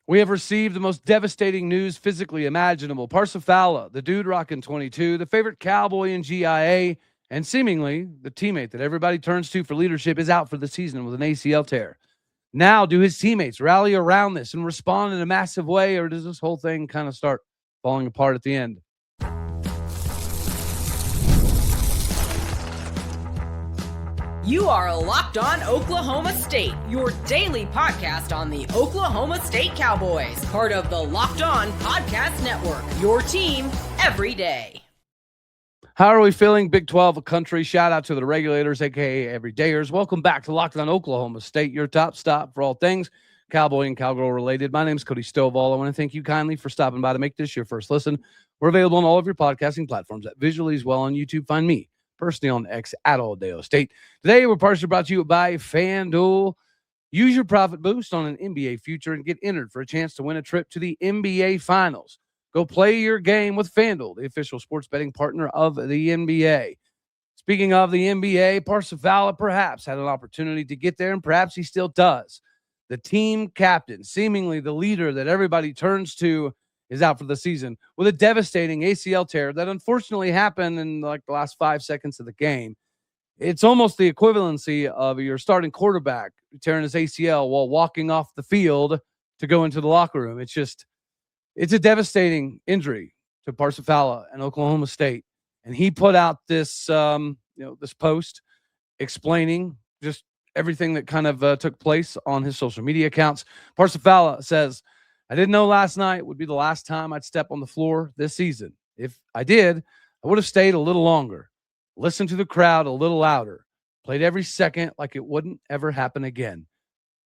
We have received the most devastating news physically imaginable. Parsa Fallah, the dude rocking 22, the favorite Cowboy in GIA, and seemingly the teammate that everybody turns to for leadership, is out for the season with an ACL tear. Now, do his teammates rally around this and respond in a massive way, or does this whole thing kind of start falling apart at the end? You are Locked On Oklahoma State, your daily podcast on the Oklahoma State Cowboys, part of the Locked On Podcast Network, your team every day. How are we feeling, Big 12 country? Shout out to the regulators, a.k.a. everydayers. Welcome back to Locked On Oklahoma State, your top stop for all things Cowboy and Cowgirl related. My name is Cody Stovall. I want to thank you kindly for stopping by to make this your first listen. We're available on all of your podcasting platforms, visually as well on YouTube. Find me personally on X at Aldeo State. Today, we're partially brought to you by FanDuel. Use your profit boost on an NBA future and get entered for a chance to win a trip to the NBA Finals. Go play your game with FanDuel, the official sports betting partner of the NBA. Speaking of the NBA, Parsa Fallah perhaps had an opportunity to get there, and perhaps he still does. The team captain, seemingly the leader that everybody turns to, is out for the season with a devastating ACL tear that unfortunately happened in like the last 5 seconds of the game. It's almost the equivalency of your starting quarterback tearing his ACL while walking off the field to go into the locker room. It's a devastating injury to Parsa Fallah and Oklahoma State. And he put out this, this post explaining just everything that kind of took place on his social media accounts. Parsa Fallah says, "I didn't know last night would be the last time I'd step on the floor this season. If I did, I would have stayed a little longer, listened to the crowd a little louder, played every second like it wouldn't ever happen again.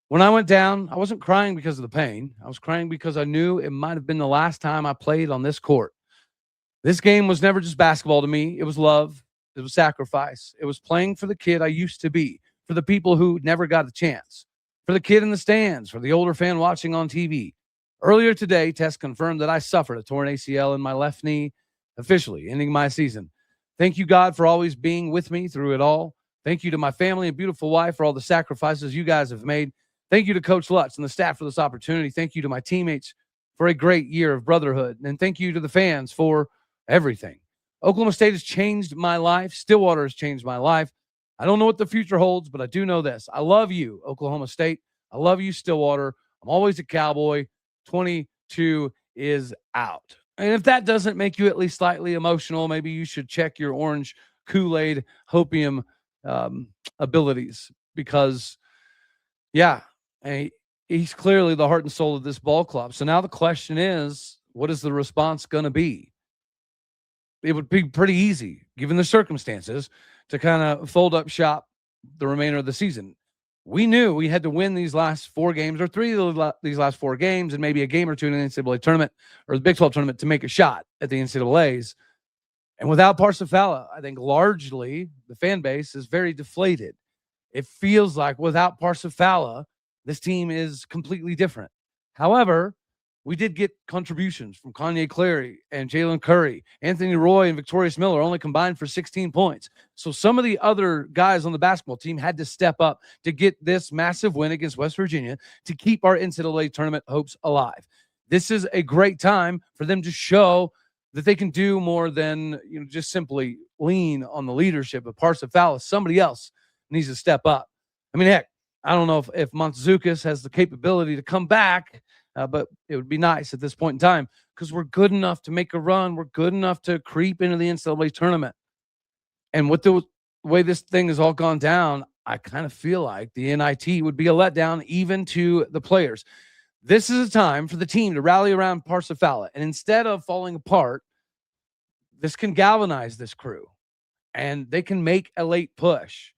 When I went down, I wasn't crying because of the pain. I was crying because I knew it might have been the last time I played on this court. This game was never just basketball to me. It was love. It was sacrifice. It was playing for the kid I used to be, for the people who never got a chance, for the kid in the stands, for the older fan watching on TV. Earlier today, tests confirmed that I suffered a torn ACL in my left knee, officially ending my season. Thank you, God, for always being with me through it all. Thank you to my family and beautiful wife for all the sacrifices you guys have made. Thank you to Coach Lutz and the staff for this opportunity. Thank you to my teammates for a great year of brotherhood. And thank you to the fans for everything. Oklahoma State has changed my life. Stillwater has changed my life. I don't know what the future holds, but I do know this. I love you, Oklahoma State. I love you, Stillwater. I'm always a Cowboy. 22 is out." And if that doesn't make you at least slightly emotional, maybe you should check your orange Kool-Aid hopium abilities, because, yeah, he's clearly the heart and soul of this ball club. So now the question is, what is the response going to be? It would be pretty easy, given the circumstances, to kind of fold up shop the remainder of the season. We knew we had to win these last 4 games, or 3 of these last 4 games, and maybe a game or 2 in the NCAA tournament or the Big 12 tournament to make a shot at the NCAAs. And without Parsa Fallah, I think largely the fan base is very deflated. It feels like without Parsa Fallah, this team is completely different. However, we did get contributions from Kanye Clary and Jaylen Curry. Anthony Roy and Victorious Miller only combined for 16 points. So some of the other guys on the basketball team had to step up to get this massive win against West Virginia to keep our NCAA tournament hopes alive. This is a great time for them to show that they can do more than just simply lean on the leadership of Parsa Fallah. Somebody else needs to step up. I mean, heck, I don't know if Montezukis has the capability to come back, but it would be nice at this point in time, because we're good enough to make a run. We're good enough to creep into the NCAA tournament. And with the way this thing has all gone down, I kind of feel like the NIT would be a letdown even to the players. This is a time for the team to rally around Parsa Fallah. And instead of falling apart, this can galvanize this crew, and they can make a late push.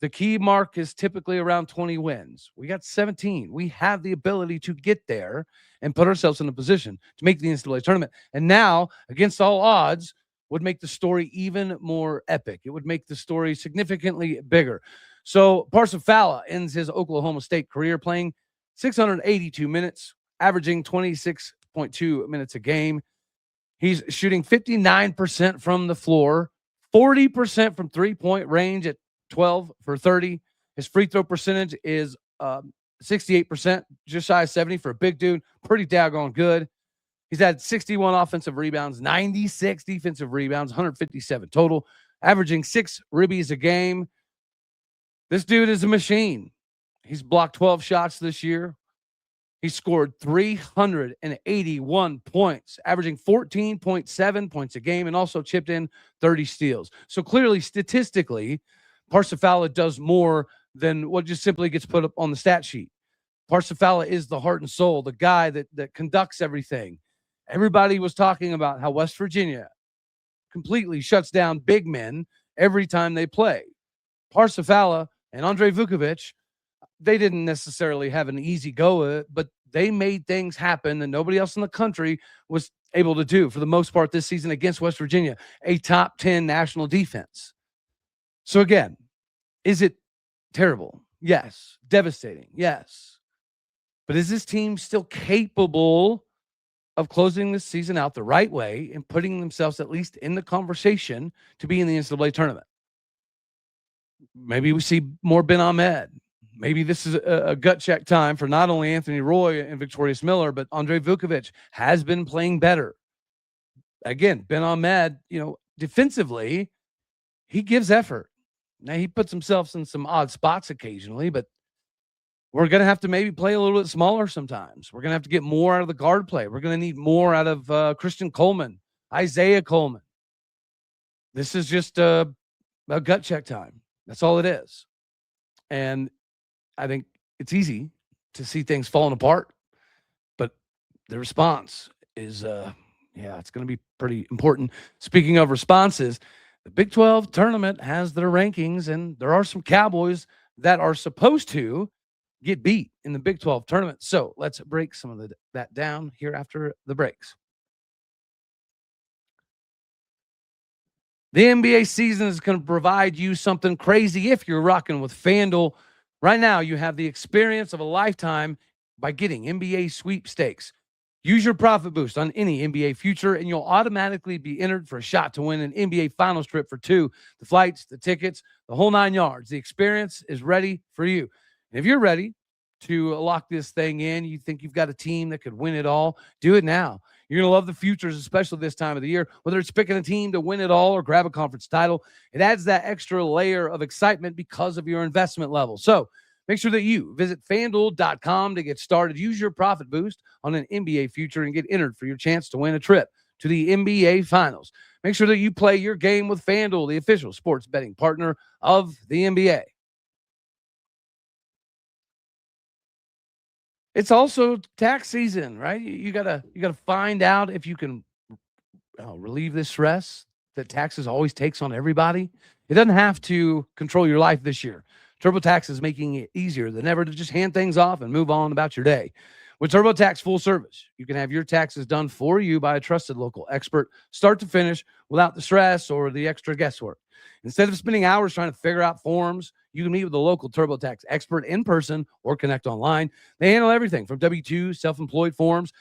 The key mark is typically around 20 wins. We got 17. We have the ability to get there and put ourselves in a position to make the NCAA tournament. And now, against all odds, would make the story even more epic. It would make the story significantly bigger. So Parsa Fallah ends his Oklahoma State career playing 682 minutes, averaging 26.2 minutes a game. He's shooting 59% from the floor, 40% from three-point range at 12 for 30. His free throw percentage is 68%, just shy of 70 for a big dude. Pretty daggone good. He's had 61 offensive rebounds, 96 defensive rebounds, 157 total, averaging 6 ribbies a game. This dude is a machine. He's blocked 12 shots this year. He scored 381 points, averaging 14.7 points a game, and also chipped in 30 steals. So clearly, statistically, Parsa Fallah does more than what just simply gets put up on the stat sheet. Parsa Fallah is the heart and soul, the guy that conducts everything. Everybody was talking about how West Virginia completely shuts down big men every time they play. Parsa Fallah and Andre Vukovic, they didn't necessarily have an easy go at it, but they made things happen that nobody else in the country was able to do for the most part this season against West Virginia, a top 10 national defense. So again, is it terrible? Yes. Devastating? Yes. But is this team still capable of closing this season out the right way and putting themselves at least in the conversation to be in the NCAA tournament? Maybe we see more Ben Ahmed. Maybe this is a gut check time for not only Anthony Roy and Victorious Miller, but Andre Vukovic has been playing better. Again, Ben Ahmed, defensively, he gives effort. Now, he puts himself in some odd spots occasionally, but we're going to have to maybe play a little bit smaller sometimes. We're going to have to get more out of the guard play. We're going to need more out of Christian Coleman, Isaiah Coleman. This is just a gut check time. That's all it is. And I think it's easy to see things falling apart, but the response is, it's going to be pretty important. Speaking of responses, the Big 12 tournament has their rankings, and there are some Cowboys that are supposed to get beat in the Big 12 tournament. So let's break some of that down here after the breaks. The NBA season is going to provide you something crazy if you're rocking with FanDuel. Right now, you have the experience of a lifetime by getting NBA sweepstakes. Use your profit boost on any NBA future, and you'll automatically be entered for a shot to win an NBA Finals trip for 2. The flights, the tickets, the whole 9 yards. The experience is ready for you. And if you're ready to lock this thing in, you think you've got a team that could win it all, do it now. You're going to love the futures, especially this time of the year. Whether it's picking a team to win it all or grab a conference title, it adds that extra layer of excitement because of your investment level. So make sure that you visit FanDuel.com to get started. Use your profit boost on an NBA future and get entered for your chance to win a trip to the NBA Finals. Make sure that you play your game with FanDuel, the official sports betting partner of the NBA. It's also tax season, right? You gotta find out if you can relieve this stress that taxes always takes on everybody. It doesn't have to control your life this year. TurboTax is making it easier than ever to just hand things off and move on about your day. With TurboTax Full Service, you can have your taxes done for you by a trusted local expert, start to finish, without the stress or the extra guesswork. Instead of spending hours trying to figure out forms, you can meet with a local TurboTax expert in person or connect online. They handle everything from W-2, self-employed forms,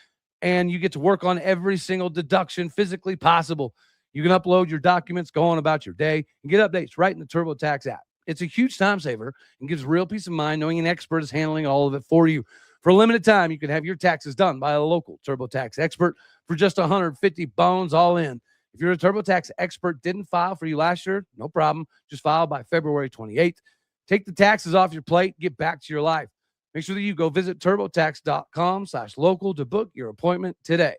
and you get to work on every single deduction physically possible. You can upload your documents, go on about your day, and get updates right in the TurboTax app. It's a huge time saver and gives real peace of mind knowing an expert is handling all of it for you. For a limited time, you can have your taxes done by a local TurboTax expert for just $150 bones all in. If you're a TurboTax expert, didn't file for you last year, no problem. Just file by February 28th. Take the taxes off your plate, get back to your life. Make sure that you go visit TurboTax.com/local to book your appointment today.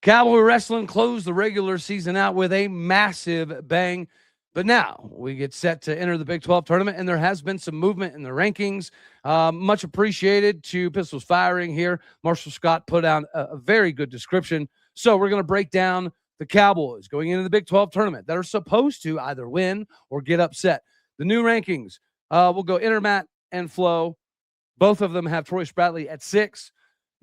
Cowboy Wrestling closed the regular season out with a massive bang. But now we get set to enter the Big 12 tournament, and there has been some movement in the rankings. Much appreciated to Pistols Firing here. Marshall Scott put out a very good description. So we're going to break down the Cowboys going into the Big 12 tournament that are supposed to either win or get upset. The new rankings, we'll go Intermat and Flow. Both of them have Troy Spratley at 6.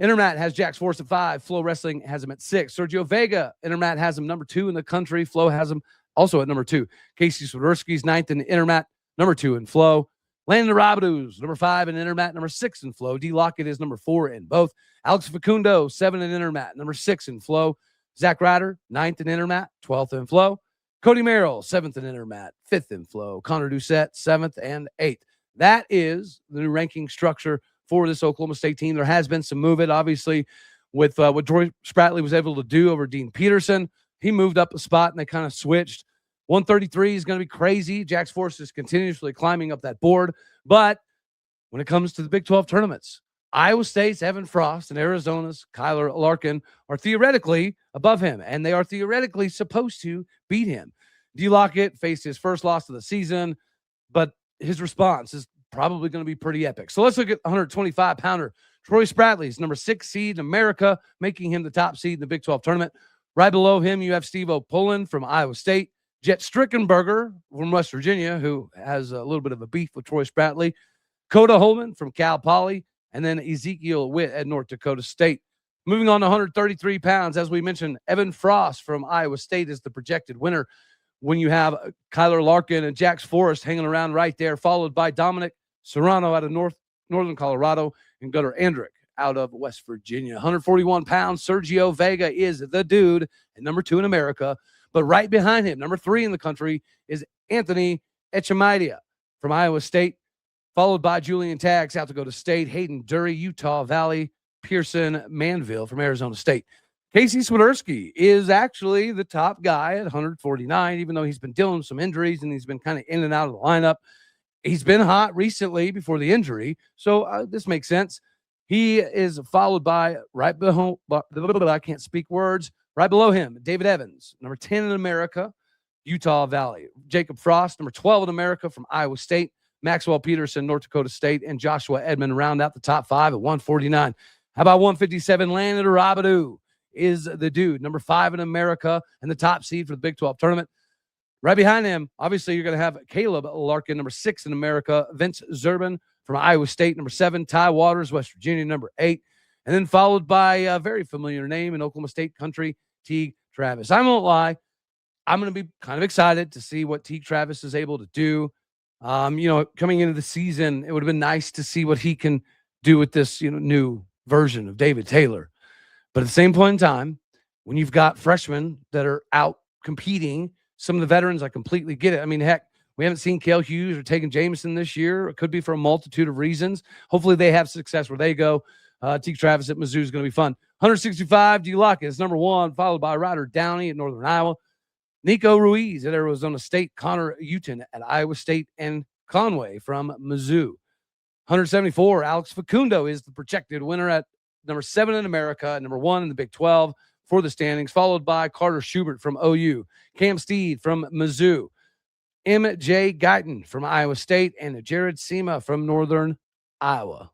Intermat has Jax Force at 5. Flow Wrestling has him at 6. Sergio Vega, Intermat has him number 2 in the country. Flow has him also at number 2. Casey Swiderski's 9th in Intermat, number 2 in Flow. Landon Rabideau's number 5 in Intermat, number 6 in Flow. D. Lockett is number 4 in both. Alex Facundo, 7 in Intermat, number 6 in Flow. Zach Ryder, 9th in Intermat, 12th in Flow. Cody Merrill, 7th in Intermat, 5th in Flow. Connor Doucette, 7th and 8th. That is the new ranking structure for this Oklahoma State team. There has been some movement, obviously, with what Troy Spratley was able to do over Dean Peterson. He moved up a spot, and they kind of switched. 133 is going to be crazy. Jax Force is continuously climbing up that board. But when it comes to the Big 12 tournaments, Iowa State's Evan Frost and Arizona's Kyler Larkin are theoretically above him, and they are theoretically supposed to beat him. D. Lockett faced his first loss of the season, but his response is probably going to be pretty epic. So let's look at 125-pounder. Troy Spratley's number 6 seed in America, making him the top seed in the Big 12 tournament. Right below him, you have Steve O'Pullen from Iowa State, Jet Strickenberger from West Virginia, who has a little bit of a beef with Troy Spratley, Coda Holman from Cal Poly, and then Ezekiel Witt at North Dakota State. Moving on to 133 pounds, as we mentioned, Evan Frost from Iowa State is the projected winner. When you have Kyler Larkin and Jax Forrest hanging around right there, followed by Dominic Serrano out of Northern Colorado and Gunnar Andrick out of West Virginia. 141 pounds, Sergio Vega is the dude at number 2 in America. But right behind him, number 3 in the country, is Anthony Echemidia from Iowa State, followed by Julian Tagg, South Dakota State, Hayden Dury, Utah Valley, Pearson Manville from Arizona State. Casey Swiderski is actually the top guy at 149, even though he's been dealing with some injuries and he's been kind of in and out of the lineup. He's been hot recently before the injury, so this makes sense. He is followed by right below, I can't speak words, right below him, David Evans, number 10 in America, Utah Valley. Jacob Frost, number 12 in America from Iowa State. Maxwell Peterson, North Dakota State, and Joshua Edmond round out the top 5 at 149. How about 157? Landon Rabadou is the dude, number 5 in America and the top seed for the Big 12 tournament. Right behind him, obviously, you're going to have Caleb Larkin, number 6 in America, Vince Zerbin from Iowa State, number 7, Ty Waters, West Virginia, number 8, and then followed by a very familiar name in Oklahoma State country, Teague Travis. I won't lie, I'm going to be kind of excited to see what Teague Travis is able to do. Coming into the season, it would have been nice to see what he can do with this, new version of David Taylor. But at the same point in time, when you've got freshmen that are out competing, some of the veterans, I completely get it. I mean, heck, we haven't seen Cale Hughes or Tegan Jameson this year. It could be for a multitude of reasons. Hopefully they have success where they go. Teague Travis at Mizzou is going to be fun. 165, D. Lockett is number 1, followed by Ryder Downey at Northern Iowa. Nico Ruiz at Arizona State, Connor Uton at Iowa State, and Conway from Mizzou. 174, Alex Facundo is the projected winner at number 7 in America, and number 1 in the Big 12 for the standings, followed by Carter Schubert from OU, Cam Steed from Mizzou, M.J. Guyton from Iowa State, and Jared Sema from Northern Iowa.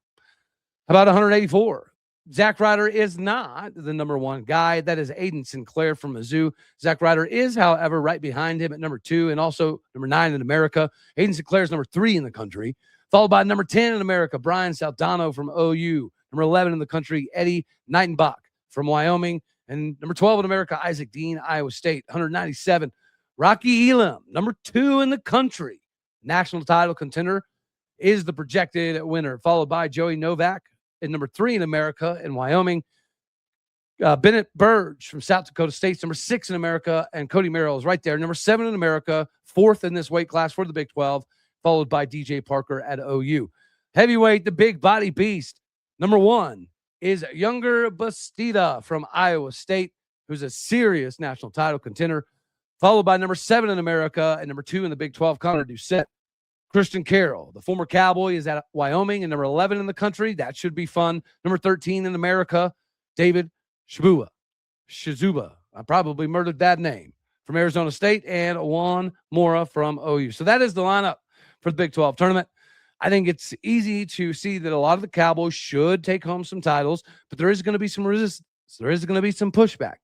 How about 184? Zach Ryder is not the number 1 guy. That is Aiden Sinclair from Mizzou. Zach Ryder is, however, right behind him at number 2 and also number 9 in America. Aiden Sinclair is number 3 in the country, followed by number 10 in America, Brian Saldano from OU. Number 11 in the country, Eddie Nightenbach from Wyoming. And number 12 in America, Isaac Dean, Iowa State. 197, Rocky Elam, number 2 in the country. National title contender is the projected winner, followed by Joey Novak at number 3 in America in Wyoming. Bennett Burge from South Dakota State, number 6 in America, and Cody Merrill is right there, number 7 in America, 4th in this weight class for the Big 12, followed by DJ Parker at OU. Heavyweight, the big body beast, number 1 is Younger Bastida from Iowa State, who's a serious national title contender, followed by number 7 in America and number 2 in the Big 12, Connor Doucette. Christian Carroll, the former Cowboy, is at Wyoming and number 11 in the country. That should be fun. Number 13 in America, David Shizuba. I probably murdered that name, from Arizona State, and Juan Mora from OU. So that is the lineup for the Big 12 tournament. I think it's easy to see that a lot of the Cowboys should take home some titles, but there is going to be some resistance. There is going to be some pushback.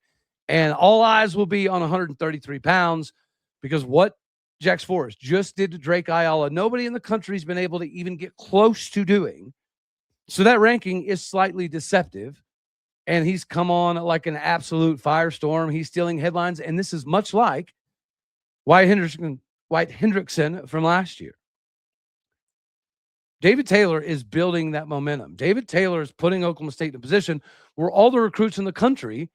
And all eyes will be on 133 pounds because what Jax Forrest just did to Drake Ayala, nobody in the country has been able to even get close to doing. So that ranking is slightly deceptive. And he's come on like an absolute firestorm. He's stealing headlines. And this is much like White Hendrickson from last year. David Taylor is building that momentum. David Taylor is putting Oklahoma State in a position where all the recruits in the country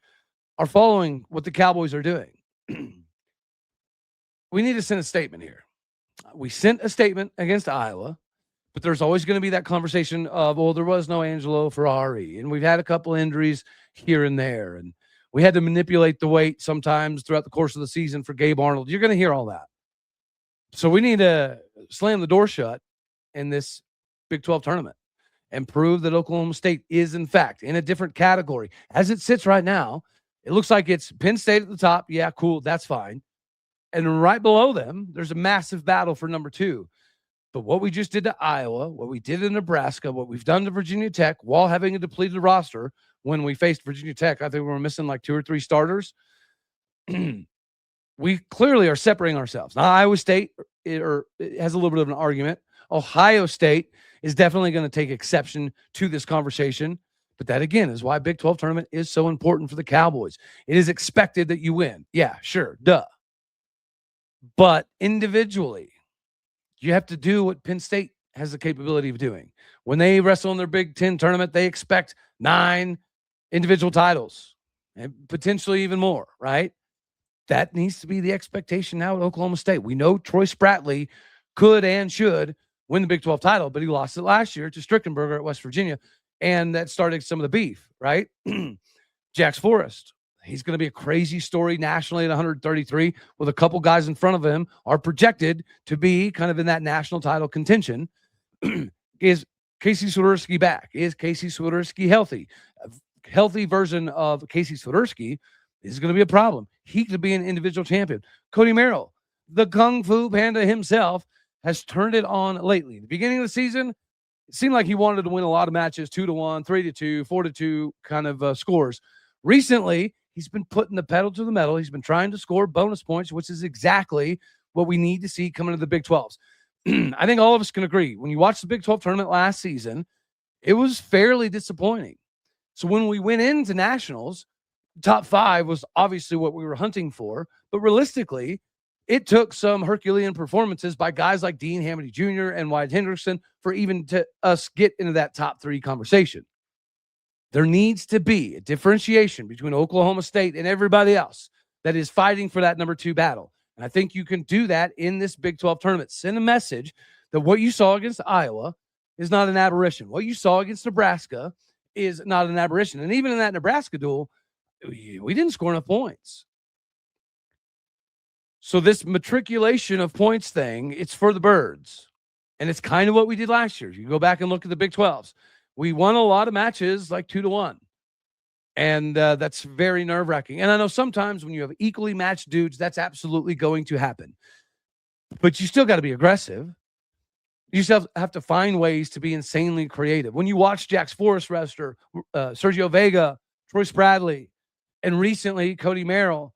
are following what the Cowboys are doing. we need to send a statement here. We sent a statement against Iowa, but there's always going to be that conversation of, well, there was no Angelo Ferrari, and we've had a couple injuries here and there, and we had to manipulate the weight sometimes throughout the course of the season for Gabe Arnold. You're going to hear all that. So we need to slam the door shut in this Big 12 tournament and prove that Oklahoma State is, in fact, in a different category. As it sits right now, it looks like it's Penn State at the top. Yeah, cool. That's fine. And right below them, there's a massive battle for number 2. But what we just did to Iowa, what we did in Nebraska, what we've done to Virginia Tech while having a depleted roster, when we faced Virginia Tech, I think we were missing like 2 or 3 starters. We clearly are separating ourselves. Now, Iowa State it has a little bit of an argument. Ohio State is definitely going to take exception to this conversation. But that, again, is why Big 12 tournament is so important for the Cowboys. It is expected that you win. Yeah, sure, duh. But individually, you have to do what Penn State has the capability of doing. When they wrestle in their Big 10 tournament, they expect 9 individual titles and potentially even more, right? That needs to be the expectation now at Oklahoma State. We know Troy Spratley could and should win the Big 12 title, but he lost it last year to Strickenberger at West Virginia, and that started some of the beef, right? Jax Forrest. He's going to be a crazy story nationally at 133 with a couple guys in front of him are projected to be kind of in that national title contention. Is Casey Swiderski back? Is Casey Swiderski healthy? A healthy version of Casey Swiderski is going to be a problem. He could be an individual champion. Cody Merrill, the Kung Fu Panda himself, has turned it on lately. The beginning of the season, it seemed like he wanted to win a lot of matches, 2-1, 3-2, 4-2 kind of scores. Recently, he's been putting the pedal to the metal. He's been trying to score bonus points, which is exactly what we need to see coming to the Big 12s. I think all of us can agree. When you watch the Big 12 tournament last season, it was fairly disappointing. So when we went into nationals, top 5 was obviously what we were hunting for. But realistically, it took some Herculean performances by guys like Dean Hamady Jr. and Wyatt Hendrickson for even to us get into that top 3 conversation. There needs to be a differentiation between Oklahoma State and everybody else that is fighting for that number 2 battle. And I think you can do that in this Big 12 tournament. Send a message that what you saw against Iowa is not an aberration. What you saw against Nebraska is not an aberration. And even in that Nebraska duel, we didn't score enough points. So this matriculation of points thing, it's for the birds. And it's kind of what we did last year. You go back and look at the Big 12s. We won a lot of matches like 2-1. And that's very nerve-wracking. And I know sometimes when you have equally matched dudes, that's absolutely going to happen. But you still got to be aggressive. You still have to find ways to be insanely creative. When you watch Jax Forrest wrestler, Sergio Vega, Troy Spratley, and recently Cody Merrill,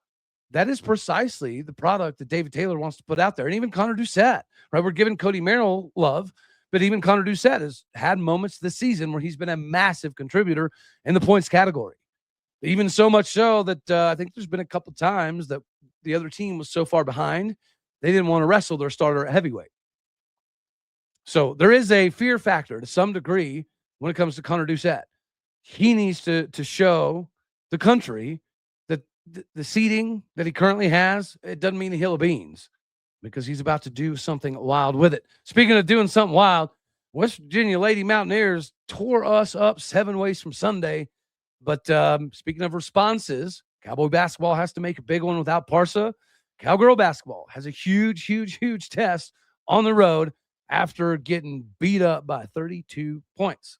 that is precisely the product that David Taylor wants to put out there. And even Connor Doucette, right? We're giving Cody Merrill love, but even Connor Doucette has had moments this season where he's been a massive contributor in the points category. Even so much so that I think there's been a couple times that the other team was so far behind, they didn't want to wrestle their starter at heavyweight. So there is a fear factor to some degree when it comes to Connor Doucette. He needs to show the country that the seeding that he currently has, it doesn't mean a hill of beans, because he's about to do something wild with it. Speaking of doing something wild, West Virginia Lady Mountaineers tore us up 7 ways from Sunday. But speaking of responses, Cowboy basketball has to make a big one without Parsa. Cowgirl basketball has a huge, huge, huge test on the road after getting beat up by 32 points.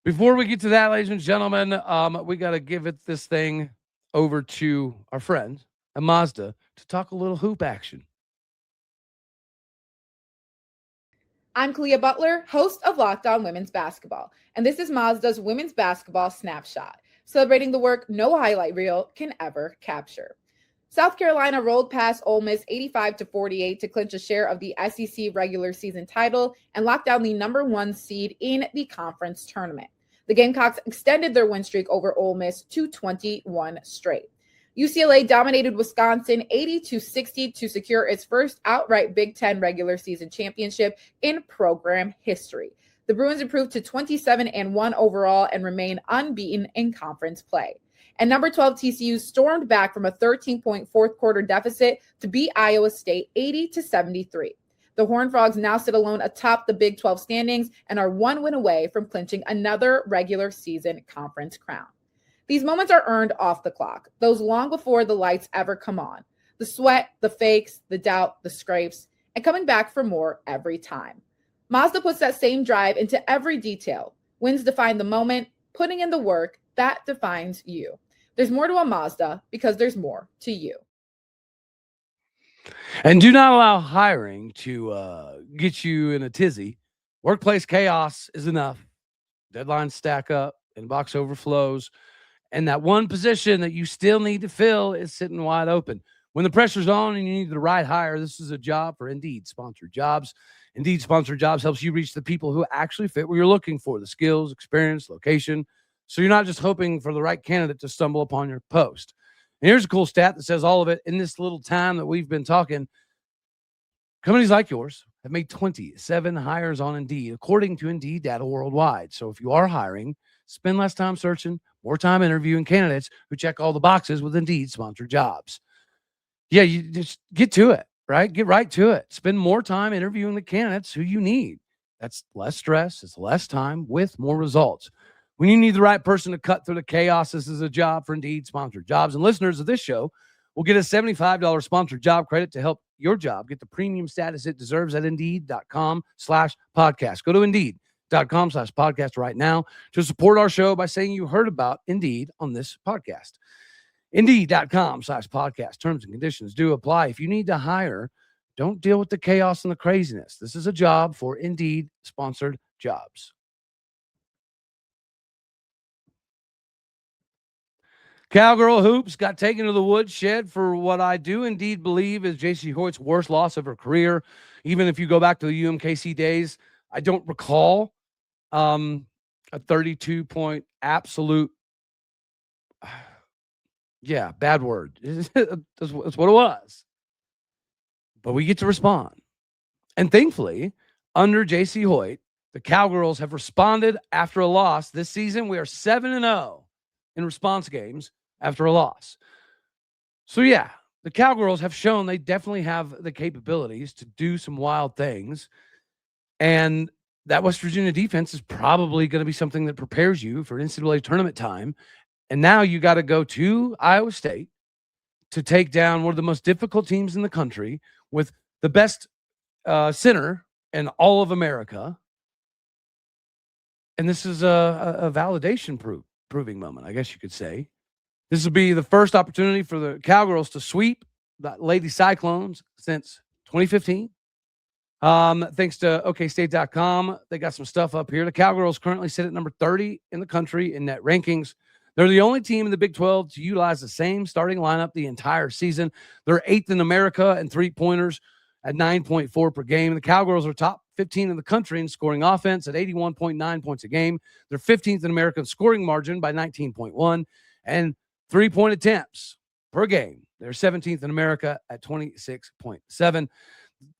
Before we get to that, ladies and gentlemen, we got to give this thing over to our friend at Mazda to talk a little hoop action. I'm Kalia Butler, host of Locked On Women's Basketball, and this is Mazda's Women's Basketball Snapshot, celebrating the work no highlight reel can ever capture. South Carolina rolled past Ole Miss 85-48 to clinch a share of the SEC regular season title and lock down the number 1 seed in the conference tournament. The Gamecocks extended their win streak over Ole Miss to 21 straight. UCLA dominated Wisconsin 80-60 to secure its first outright Big Ten regular season championship in program history. The Bruins improved to 27-1 overall and remain unbeaten in conference play. And number 12, TCU stormed back from a 13-point fourth quarter deficit to beat Iowa State 80-73. The Horned Frogs now sit alone atop the Big 12 standings and are one win away from clinching another regular season conference crown. These moments are earned off the clock, those long before the lights ever come on. The sweat, the fakes, the doubt, the scrapes, and coming back for more every time. Mazda puts that same drive into every detail. Wins define the moment, putting in the work, that defines you. There's more to a Mazda because there's more to you. And do not allow hiring to get you in a tizzy. Workplace chaos is enough. Deadlines stack up, inbox overflows, and that one position that you still need to fill is sitting wide open. When the pressure's on and you need the right hire, this is a job for Indeed Sponsored Jobs. Indeed Sponsored Jobs helps you reach the people who actually fit what you're looking for, the skills, experience, location. So you're not just hoping for the right candidate to stumble upon your post. And here's a cool stat that says all of it. In this little time that we've been talking, companies like yours have made 27 hires on Indeed, according to Indeed data worldwide. So if you are hiring, spend less time searching, more time interviewing candidates who check all the boxes with Indeed Sponsored Jobs. Yeah, you just get to it, right? Get right to it. Spend more time interviewing the candidates who you need. That's less stress. It's less time with more results. When you need the right person to cut through the chaos, this is a job for Indeed Sponsored Jobs. And listeners of this show will get a $75 sponsored job credit to help your job get the premium status it deserves at Indeed.com/podcast. Go to Indeed.com/podcast right now to support our show by saying you heard about Indeed on this podcast. Indeed.com/podcast. Terms and conditions do apply. If you need to hire, don't deal with the chaos and the craziness. This is a job for Indeed Sponsored Jobs. Cowgirl hoops got taken to the woodshed for what I do indeed believe is J.C. Hoyt's worst loss of her career. Even if you go back to the UMKC days, I don't recall a 32-point absolute, bad word. That's what it was. But we get to respond. And thankfully, under J.C. Hoyt, the Cowgirls have responded after a loss. This season, we are 7-0 in response games after a loss. So the Cowgirls have shown they definitely have the capabilities to do some wild things. And that West Virginia defense is probably going to be something that prepares you for NCAA tournament time. And now you got to go to Iowa State to take down one of the most difficult teams in the country with the best center in all of America. And this is a validation proving moment, I guess you could say. This will be the first opportunity for the Cowgirls to sweep the Lady Cyclones since 2015. Thanks to OKState.com. They got some stuff up here. The Cowgirls currently sit at number 30 in the country in net rankings. They're the only team in the Big 12 to utilize the same starting lineup the entire season. They're 8th in America in three-pointers at 9.4 per game. The Cowgirls are top 15 in the country in scoring offense at 81.9 points a game. They're 15th in American scoring margin by 19.1 and three-point attempts per game. They're 17th in America at 26.7.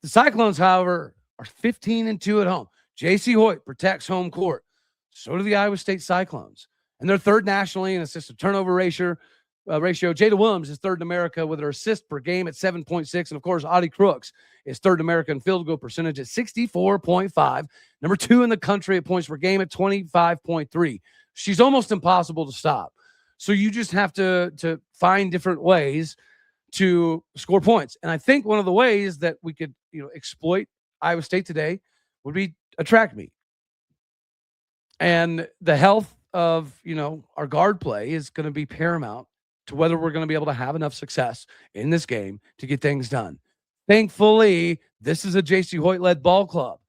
The Cyclones, however, are 15-2 at home. J.C. Hoyt protects home court. So do the Iowa State Cyclones. And they're third nationally in assist to turnover ratio. Jada Williams is third in America with her assist per game at 7.6. And, of course, Audie Crooks is third in America in field goal percentage at 64.5. Number 2 in the country at points per game at 25.3. She's almost impossible to stop. So you just have to find different ways to score points. And I think one of the ways that we could exploit Iowa State today would be a track meet. And the health of our guard play is going to be paramount to whether we're going to be able to have enough success in this game to get things done. Thankfully, this is a J.C. Hoyt-led ball club.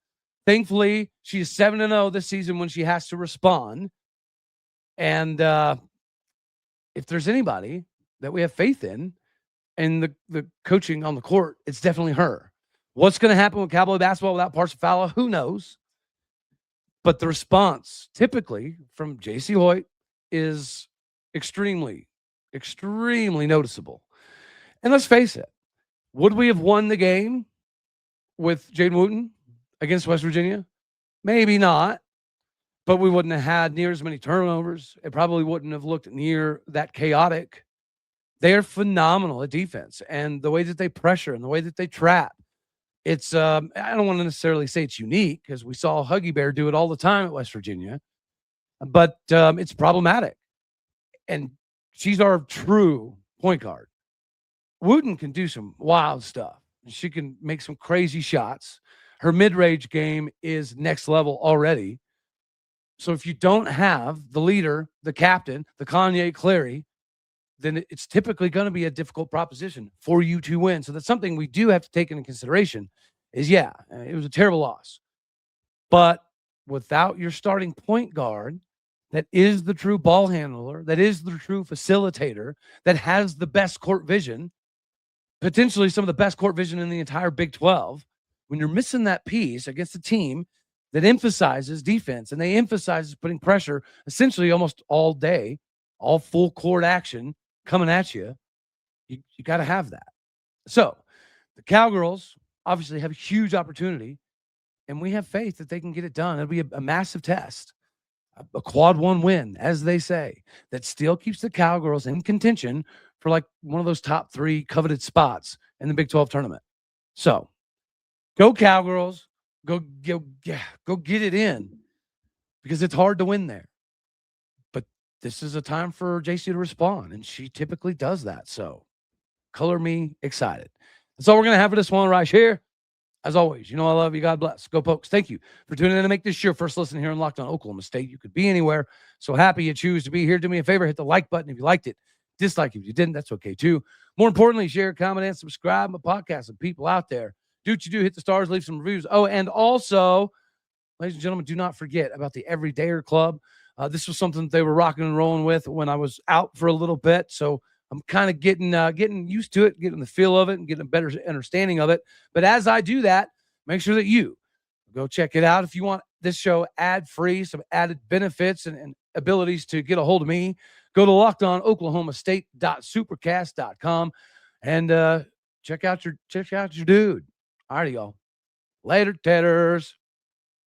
Thankfully, she is 7-0 this season when she has to respond. And if there's anybody that we have faith in the coaching on the court, it's definitely her. What's going to happen with Cowboy basketball without Parsa Fallah? Who knows? But the response typically from J.C. Hoyt is extremely, extremely noticeable. And let's face it, would we have won the game with Jaden Wooten against West Virginia? Maybe not. but we wouldn't have had near as many turnovers. It probably wouldn't have looked near that chaotic. They are phenomenal at defense, and the way that they pressure and the way that they trap. It's I don't want to necessarily say it's unique because we saw Huggy Bear do it all the time at West Virginia, but it's problematic. And she's our true point guard. Wooten can do some wild stuff. She can make some crazy shots. Her mid-range game is next level already. So if you don't have the leader, the captain, the Kanye Clary, then it's typically going to be a difficult proposition for you to win. So that's something we do have to take into consideration is, yeah, it was a terrible loss. But without your starting point guard that is the true ball handler, that is the true facilitator, that has the best court vision, potentially some of the best court vision in the entire Big 12, when you're missing that piece against a team that emphasizes defense and they emphasizes putting pressure essentially almost all day, all full court action coming at you, you got to have that. So the Cowgirls obviously have a huge opportunity, and we have faith that they can get it done. It'll be a massive test, a quad one win, as they say, that still keeps the Cowgirls in contention for like one of those top 3 coveted spots in the Big 12 tournament. So go Cowgirls, go get it in, because it's hard to win there. But this is a time for JC to respond, and she typically does that. So color me excited. That's all we're going to have for this one right here. As always, you know I love you. God bless. Go Pokes. Thank you for tuning in to make this your first listen here on Locked On Oklahoma State. You could be anywhere. So happy you choose to be here. Do me a favor, hit the like button if you liked it. Dislike if you didn't. That's okay too. More importantly, share, comment, and subscribe my podcast and people out there. Do what you do. Hit the stars. Leave some reviews. Oh, and also, ladies and gentlemen, do not forget about the Everydayer Club. This was something that they were rocking and rolling with when I was out for a little bit. So I'm kind of getting used to it, getting the feel of it, and getting a better understanding of it. But as I do that, make sure that you go check it out. If you want this show ad-free, some added benefits and abilities to get a hold of me, go to LockedOnOklahomaState.supercast.com and check out your dude. All righty, y'all. Later, Tedders.